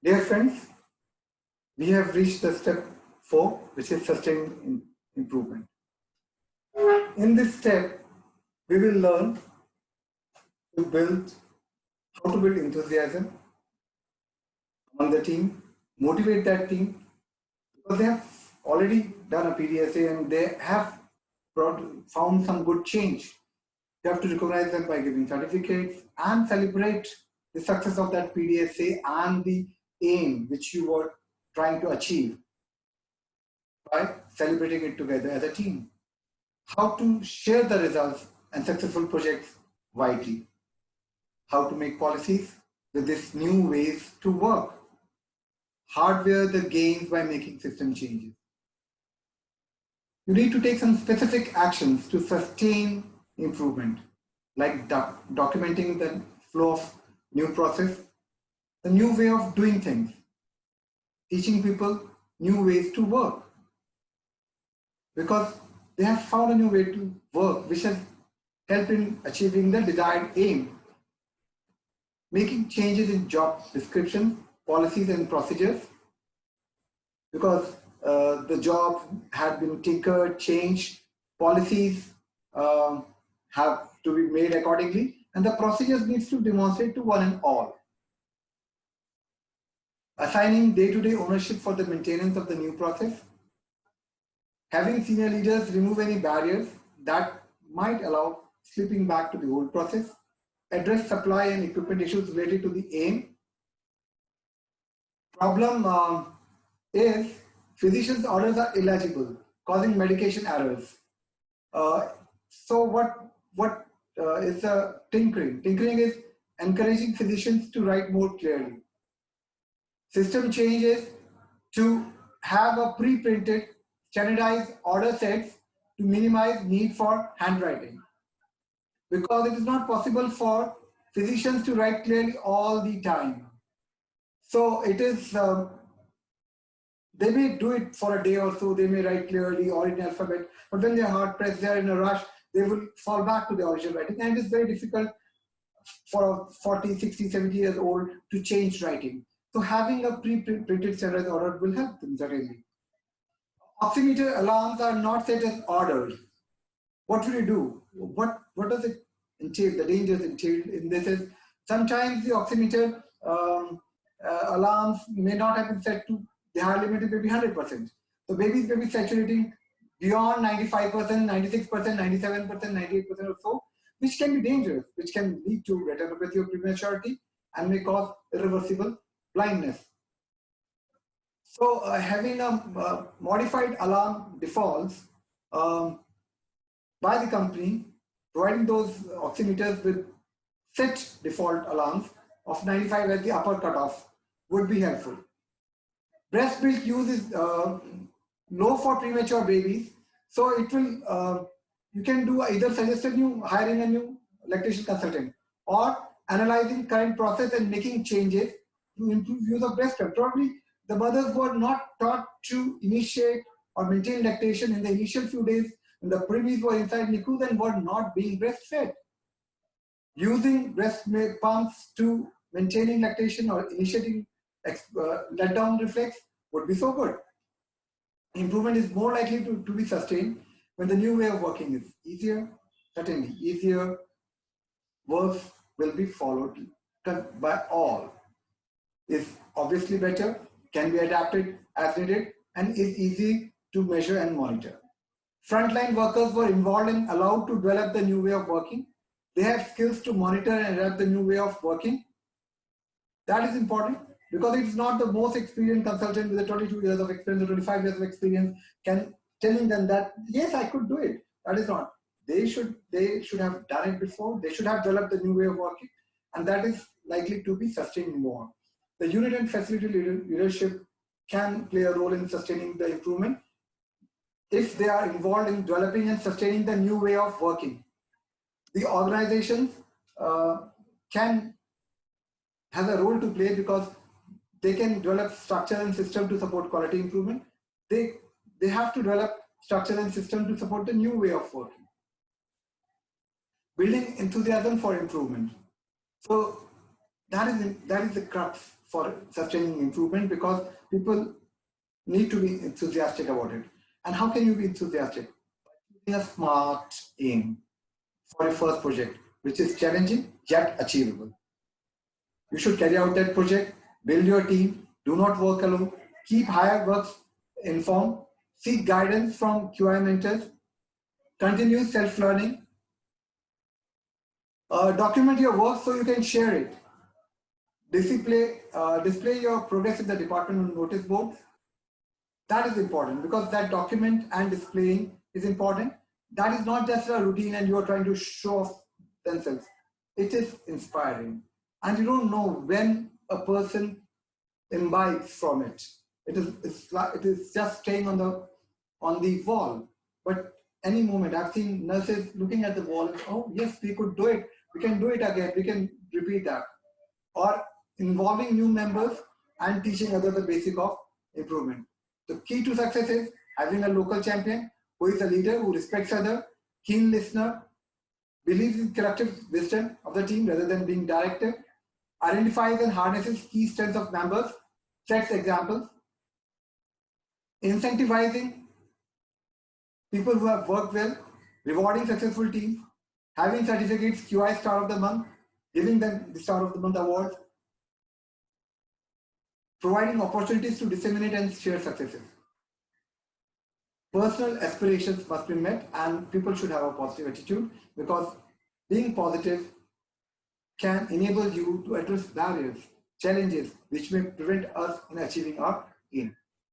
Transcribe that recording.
Dear friends, we have reached the step 4, which is sustained improvement. In this step, we will learn how to build enthusiasm among the team, motivate that team, because they have already done a PDSA and they have found some good change. You have to recognize them by giving certificates and celebrate the success of that PDSA and the aim which you were trying to achieve by celebrating it together as a team. How to share the results and successful projects widely. How to make policies with these new ways to work. Hardware the gains by making system changes. You need to take some specific actions to sustain improvement, like documenting the flow of new process, the new way of doing things, teaching people new ways to work, because they have found a new way to work which has helped in achieving the desired aim. Making changes in job descriptions, policies and procedures, because the job had been tinkered, changed, policies have to be made accordingly, and the procedures needs to demonstrate to one and all. Assigning day-to-day ownership for the maintenance of the new process. Having senior leaders remove any barriers that might allow slipping back to the old process. Address supply and equipment issues related to the aim. Problem is physicians' orders are illegible, causing medication errors. So what is the tinkering? Tinkering is encouraging physicians to write more clearly. System changes to have a pre-printed, standardized order sets to minimize need for handwriting. Because it is not possible for physicians to write clearly all the time. So it is, they may do it for a day or so, they may write clearly or in alphabet, but when they are hard pressed, they are in a rush, they will fall back to the original writing, and it is very difficult for a 40, 60, 70 years old to change writing. So having a pre-printed standardized order will help them certainly. Oximeter alarms are not set as ordered. What will you do? What does it entail? The dangers entailed in this is sometimes the oximeter alarms may not have been set to the higher limit, maybe 100%. So babies may be saturating beyond 95%, 96%, 97%, 98% or so, which can be dangerous, which can lead to retinopathy or prematurity and may cause irreversible blindness. So having a modified alarm defaults by the company, providing those oximeters with set default alarms of 95 at the upper cutoff would be helpful. Breast milk use is low for premature babies, so it will you can do either hiring a new lactation consultant or analyzing current process and making changes to improve use of breast milk. Probably the mothers were not taught to initiate or maintain lactation in the initial few days when the babies were inside NICUs and were not being breastfed. Using breast milk pumps to maintaining lactation or initiating letdown reflex would be so good. Improvement is more likely to be sustained when the new way of working is easier, certainly easier, works will be followed by all. Is obviously better, can be adapted as needed, and is easy to measure and monitor. Frontline workers were involved and allowed to develop the new way of working. They have skills to monitor and adapt the new way of working. That is important because it's not the most experienced consultant with 22 years of experience or 25 years of experience telling them that, yes, I could do it. That is not. They should have done it before. They should have developed the new way of working, and that is likely to be sustained more. The unit and facility leadership can play a role in sustaining the improvement if they are involved in developing and sustaining the new way of working. The organizations has a role to play because they can develop structure and system to support quality improvement. They have to develop structure and system to support the new way of working. Building enthusiasm for improvement. So that is the crux for sustaining improvement, because people need to be enthusiastic about it. And how can you be enthusiastic? By a smart aim for a first project, which is challenging yet achievable. You should carry out that project, build your team, do not work alone, keep higher works informed, seek guidance from QI mentors, continue self-learning, document your work so you can share it, display your progress in the department on notice boards. That is important, because that document and displaying is important. That is not just a routine and you are trying to show off themselves. It is inspiring. And you don't know when a person imbibes from it. It is just staying on the wall. But any moment, I've seen nurses looking at the wall and, oh yes, we could do it. We can do it again. We can repeat that. Or involving new members and teaching others the basic of improvement. The key to success is having a local champion who is a leader, who respects others, keen listener, believes in collective wisdom of the team rather than being directive, identifies and harnesses key strengths of members, sets examples, incentivizing people who have worked well, rewarding successful teams, having certificates, QI Star of the Month, giving them the Star of the Month award, providing opportunities to disseminate and share successes. Personal aspirations must be met and people should have a positive attitude, because being positive can enable you to address barriers, challenges which may prevent us in achieving our aim.